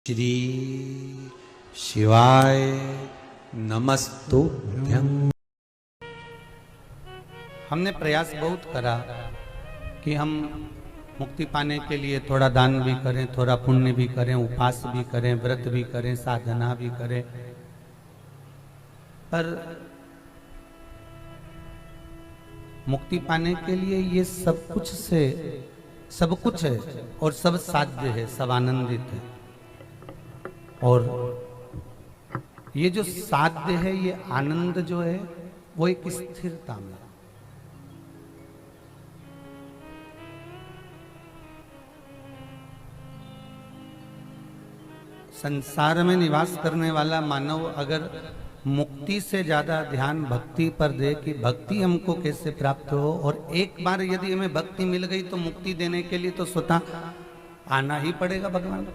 श्री शिवाय नमस्तुभ्यं। हमने प्रयास बहुत करा कि हम मुक्ति पाने के लिए थोड़ा दान भी करें, थोड़ा पुण्य भी करें, उपवास भी करें, व्रत भी करें, साधना भी करें, पर मुक्ति पाने के लिए ये सब कुछ है और सब साध्य है, सब आनंदित है। और ये जो साध्य है, ये आनंद जो है वो एक स्थिरता में। संसार में निवास करने वाला मानव अगर मुक्ति से ज्यादा ध्यान भक्ति पर दे कि भक्ति हमको कैसे प्राप्त हो, और एक बार यदि हमें भक्ति मिल गई तो मुक्ति देने के लिए तो स्वतः आना ही पड़ेगा भगवान।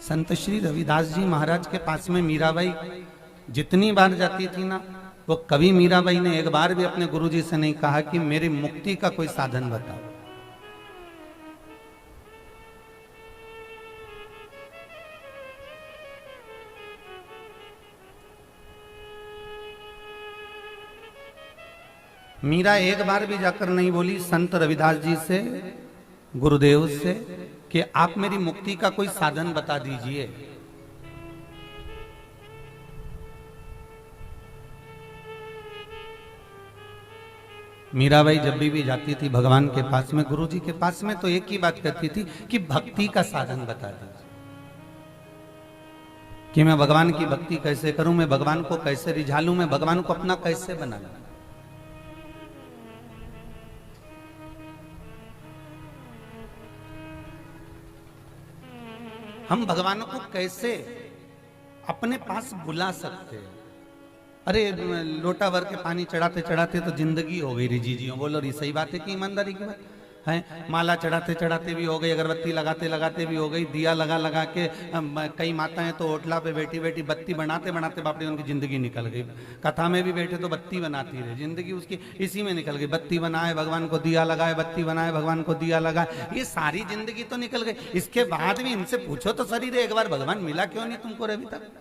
संत श्री रविदास जी महाराज के पास में मीराबाई जितनी बार जाती थी ना, वो कभी मीराबाई ने एक बार भी अपने गुरुजी से नहीं कहा कि मेरी मुक्ति का कोई साधन बताओ। मीरा एक बार भी जाकर नहीं बोली संत रविदास जी से, गुरुदेव से, कि आप मेरी मुक्ति का कोई साधन बता दीजिए। मीराबाई जब भी जाती थी भगवान के पास में, गुरुजी के पास में, तो एक ही बात कहती थी कि भक्ति का साधन बता दीजिए, कि मैं भगवान की भक्ति कैसे करूं, मैं भगवान को कैसे रिझा लूं, मैं भगवान को अपना कैसे बना लूं। हम भगवान को कैसे अपने पास बुला सकते हैं। अरे लोटा भर के पानी चढ़ाते चढ़ाते तो जिंदगी हो गई रिजीजियों। बोलो रही सही बात है कि ईमानदारी की बात है। माला चढ़ाते चढ़ाते भी हो गई, अगरबत्ती लगाते लगाते भी हो गई, दिया लगा लगा के कई माताएं तो ओटला पे बैठी बैठी बत्ती बनाते बनाते बापरे उनकी जिंदगी निकल गई। कथा में भी बैठे तो बत्ती बनाती रहे, जिंदगी उसकी इसी में निकल गई। बत्ती बनाए भगवान को दिया लगाए, बत्ती बनाए भगवान को दिया लगाए, ये सारी जिंदगी तो निकल गई। इसके बाद भी इनसे पूछो तो शरीर एक बार भगवान मिला क्यों नहीं तुमको अभी तक।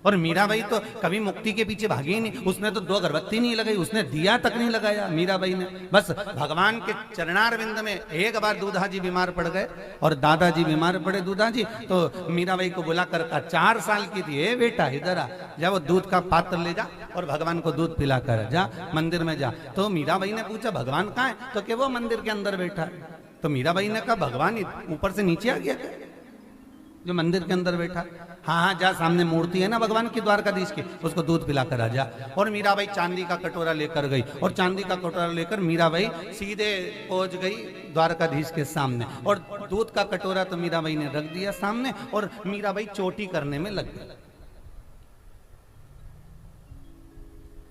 और मीराबाई तो कभी मुक्ति के पीछे भागी ही नहीं, उसने तो 2 अगरबत्ती नहीं लगाई, उसने दिया तक नहीं लगाया मीराबाई ने। बस भगवान के चरणारविंद में एक बार दूधा जी बीमार पड़ गए और दादाजी बीमार पड़े दूधा जी, तो मीराबाई को बुलाकर कहा, 4 साल की थी, ए बेटा इधर आ जा, वो दूध का पात्र ले जा और भगवान को दूध पिला कर जा, मंदिर में जा। तो मीराबाई ने पूछा भगवान कहाँ है, तो कि वो मंदिर के अंदर बैठा है। तो मीराबाई ने कहा भगवान ऊपर से नीचे आ गया जो मंदिर के अंदर बैठा। हाँ हाँ जा, सामने मूर्ति है ना भगवान की द्वारकाधीश की, उसको दूध पिला कर आ जा। और मीराबाई चांदी का कटोरा लेकर गई और चांदी का कटोरा लेकर मीराबाई सीधे पहुंच गई द्वारकाधीश के सामने। और दूध का कटोरा तो मीराबाई ने रख दिया सामने और मीराबाई चोटी करने में लग गई।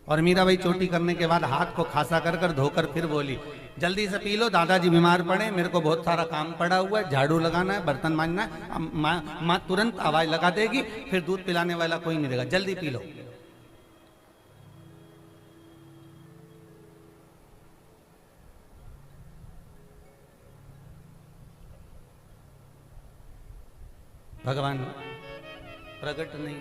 और मीराबाई चोटी करने के बाद हाथ को खासा कर कर धोकर फिर बोली, जल्दी से पी लो, दादाजी बीमार पड़े, मेरे को बहुत सारा काम पड़ा हुआ है, झाड़ू लगाना है, बर्तन मांजना है। माँ तुरंत आवाज लगा देगी, फिर दूध पिलाने वाला कोई नहीं रहेगा, जल्दी पी लो। भगवान प्रकट नहीं।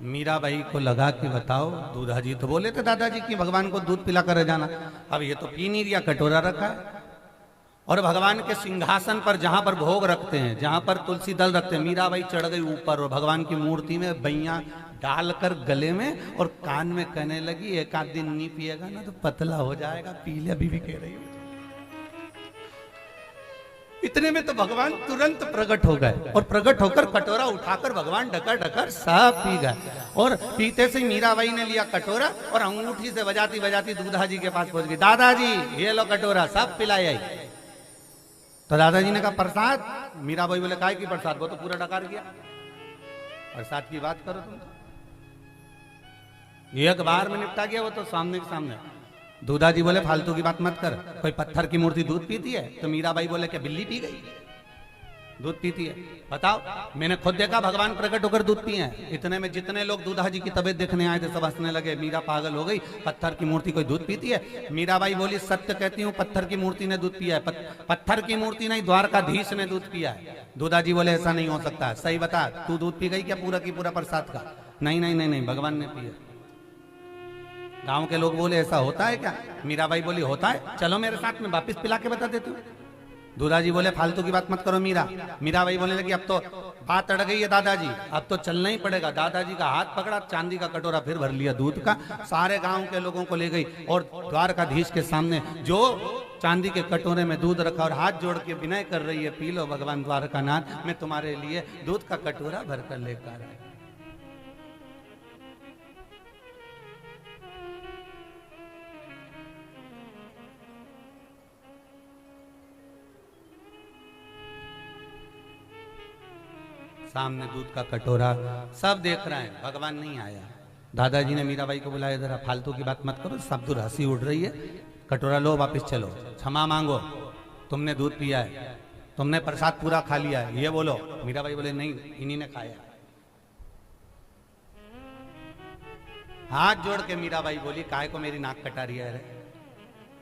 मीराबाई को लगा कि बताओ, दूधा जी तो बोले थे दादाजी कि भगवान को दूध पिला कर जाना, अब ये तो पी नहीं रिया, कटोरा रखा है। और भगवान के सिंहासन पर जहां पर भोग रखते हैं, जहां पर तुलसी दल रखते हैं, मीराबाई चढ़ गई ऊपर और भगवान की मूर्ति में बैया डालकर गले में और कान में कहने लगी, एक आध दिन नहीं पिएगा ना तो पतला हो जाएगा, पी ले। अभी भी कह रही हूँ। इतने में तो भगवान तुरंत प्रकट हो गए और प्रकट होकर कटोरा उठाकर भगवान ढकर ढकर सब पी गए। और पीते से मीराबाई ने लिया कटोरा और अंगूठी से बजाती बजाती दूधा जी के पास पहुंच गई, दादाजी ये लो कटोरा, सब पिलाई। तो दादाजी ने कहा प्रसाद। मीराबाई बोले काय की प्रसाद, वो तो पूरा डकार गया, प्रसाद की बात करो तुम। एक बार में निपटा गया वो तो सामने के सामने। दूधा जी बोले फालतू की बात मत कर, कोई पत्थर की मूर्ति दूध पीती है? तो मीराबाई बोले कि बिल्ली पी गई। दूध पीती है। बताओ, मैंने खुद देखा भगवान प्रकट होकर दूध पिए हैं। इतने में जितने लोग दूधा जी की तबीयत देखने आए थे सब हंसने लगे, मीरा पागल हो गई, पत्थर की मूर्ति कोई दूध पीती है? मीराबाई बोली सत्य कहती हूँ, पत्थर की मूर्ति ने दूध पिया है। पत्थर की मूर्ति नहीं, द्वारकाधीश ने दूध पिया है। दूधा जी बोले ऐसा नहीं हो सकता, सही बता, तू दूध पी गई क्या पूरा की पूरा प्रसाद का? नहीं नहीं नहीं नहीं, भगवान ने पिया। गांव के लोग बोले ऐसा होता है क्या? मीराबाई बोली होता है, चलो मेरे साथ में वापिस पिला के बता देती हूँ। दूधा जी बोले फालतू की बात मत करो मीरा। मीराबाई बोलने लगी अब तो बात अड़ गई है दादाजी, अब तो चलना ही पड़ेगा। दादाजी का हाथ पकड़ा, चांदी का कटोरा फिर भर लिया दूध का, सारे गांव के लोगों को ले गई और द्वारकाधीश के सामने जो चांदी के कटोरे में दूध रखा और हाथ जोड़ के विनय कर रही है, पी लो भगवान द्वारकानाथ, मैं तुम्हारे लिए दूध का कटोरा भर कर लेकर आया। सामने दूध का कटोरा, सब देख रहे हैं, भगवान नहीं आया। दादाजी ने मीराबाई को बुलाया, जरा फालतू की बात मत करो, सब दूर हंसी उड़ रही है, कटोरा लो वापस चलो, क्षमा मांगो, तुमने दूध पिया है, तुमने प्रसाद पूरा खा लिया है, ये बोलो। मीराबाई बोले नहीं, इन्हीं ने खाया। हाथ जोड़ के मीराबाई बोली काहे को मेरी नाक कटा रही है?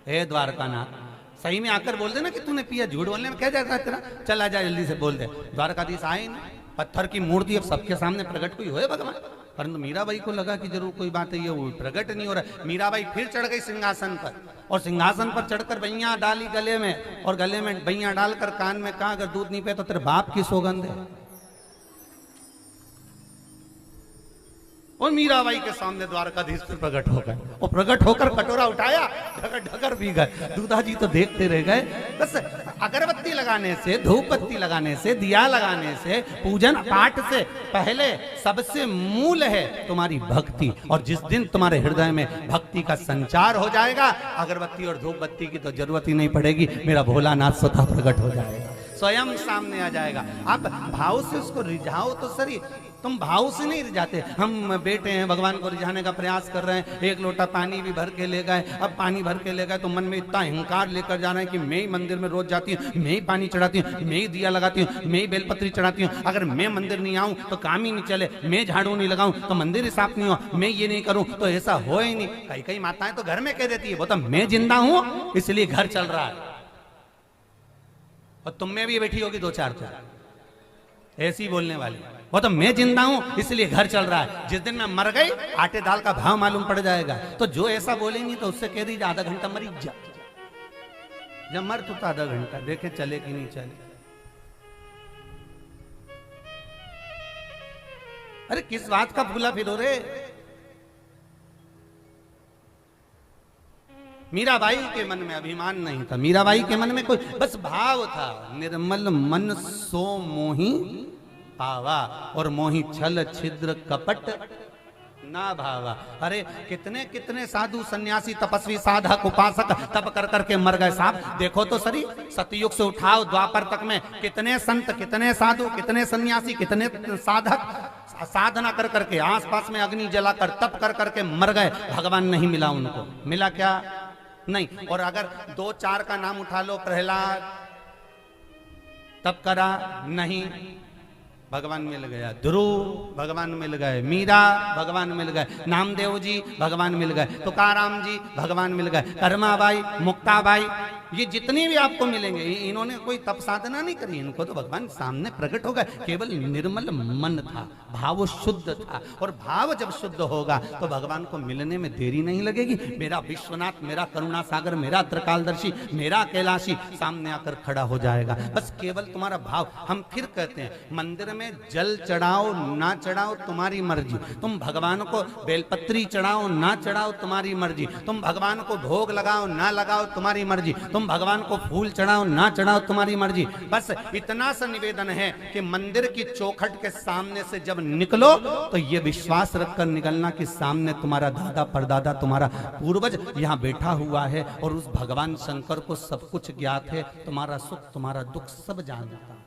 हे द्वारकानाथ, सही में आकर बोल देना कि तूने पिया, झूठ बोलने में क्या जाता है तेरा? चल आ जा जल्दी से बोल दे। द्वारकाधीश आए ना, पत्थर की मूर्ति अब सबके सामने प्रकट कोई होए भगवान, परंतु मीराबाई को लगा कि जरूर कोई बात है, ये प्रकट नहीं हो रहा। मीराबाई फिर चढ़ गई सिंहासन पर और सिंहासन पर चढ़कर बैया डाली गले में और गले में बैया डालकर कान में कहा अगर दूध नहीं पे तो तेरे बाप की सौगंध है। और मीराबाई के सामने द्वारकाधीश प्रकट हो गए और प्रकट होकर कटोरा उठाया, ढकर ढकर पी गए। दूधा जी तो देखते रह गए। बस अगरबत्ती लगाने से, धूप बत्ती लगाने से, दिया लगाने से, पूजन पाठ से पहले सबसे मूल है तुम्हारी भक्ति। और जिस दिन तुम्हारे हृदय में भक्ति का संचार हो जाएगा, अगरबत्ती और धूप बत्ती की तो जरूरत ही नहीं पड़ेगी, मेरा भोलानाथ स्वतः प्रकट हो जाएगा, स्वयं सामने आ जाएगा। आप भाव से उसको रिझाओ तो सही, तुम भाव से नहीं रिझाते। हम बेटे हैं, भगवान को रिझाने का प्रयास कर रहे हैं, एक लोटा पानी भी भर के ले गए, अब पानी भर के ले गए तो मन में इतना अहंकार लेकर जा रहे हैं कि मैं ही मंदिर में रोज जाती हूँ, मैं ही पानी चढ़ाती हूँ, मैं ही दिया लगाती हूँ, मैं ही बेलपत्री चढ़ाती हूँ, अगर मैं मंदिर नहीं आऊँ तो काम ही नहीं चले, मैं झाड़ू नहीं लगाऊं तो मंदिर ही साफ नहीं हो, मैं ये नहीं करूँ तो ऐसा हो ही नहीं। कई कई माताएं तो घर में कह देती है, वो तो मैं जिंदा हूँ इसलिए घर चल रहा है, और तुम में भी बैठी होगी दो चार तो ऐसी बोलने वाली, वो तो मैं जिंदा हूं इसलिए घर चल रहा है, जिस दिन मैं मर गई आटे दाल का भाव मालूम पड़ जाएगा। तो जो ऐसा बोलेंगी तो उससे कह दीजिए आधा घंटा मरी जा, जब मर तो आधा घंटा देखे चले कि नहीं चले। अरे किस बात का फूला फिरो रे। मीराबाई के मन में अभिमान नहीं था, मीराबाई के मन में कोई बस भाव था, निर्मल मन सो मोही पावा और मोही छल छिद्र कपट ना भावा। अरे कितने कितने साधु सन्यासी तपस्वी साधक उपासक तप कर करके मर गए साहब, देखो तो सही, सतयुग से उठाओ द्वापर तक में कितने संत, कितने साधु, कितने सन्यासी, कितने साधक साधना कर करके आसपास में अग्नि जलाकर तप कर करके मर गए, भगवान नहीं मिला उनको। मिला क्या? नहीं। और अगर दो चार का नाम उठा लो, प्रहलाद तप करा, नहीं, भगवान मिल गया, ध्रुव भगवान मिल गए, मीरा भगवान मिल गए, नामदेव जी भगवान मिल गए, तुकाराम जी भगवान मिल गए, कर्माबाई, मुक्ताबाई, ये जितने भी आपको मिलेंगे इन्होंने कोई तप साधना नहीं करी, इनको तो भगवान सामने प्रकट हो गए, केवल निर्मल मन था, भाव शुद्ध था। और भाव जब शुद्ध होगा तो भगवान को मिलने में देरी नहीं लगेगी। मेरा विश्वनाथ, मेरा करुणा सागर, मेरा त्रिकालदर्शी, मेरा कैलाशी सामने आकर खड़ा हो जाएगा। बस केवल तुम्हारा भाव। हम फिर कहते हैं मंदिर में जल चढ़ाओ ना चढ़ाओ तुम्हारी मर्जी, तुम भगवान को बेलपत्री चढ़ाओ ना चढ़ाओ तुम्हारी मर्जी, तुम भगवान को भोग लगाओ ना लगाओ तुम्हारी मर्जी, तुम भगवान को फूल चढ़ाओ ना चढ़ाओ तुम्हारी मर्जी। बस इतना सा निवेदन है कि मंदिर की चौखट के सामने से जब निकलो तो ये विश्वास रखकर निकलना कि सामने तुम्हारा दादा परदादा, तुम्हारा पूर्वज यहाँ बैठा हुआ है और उस भगवान शंकर को सब कुछ ज्ञात है, तुम्हारा सुख तुम्हारा दुख सब जानता है।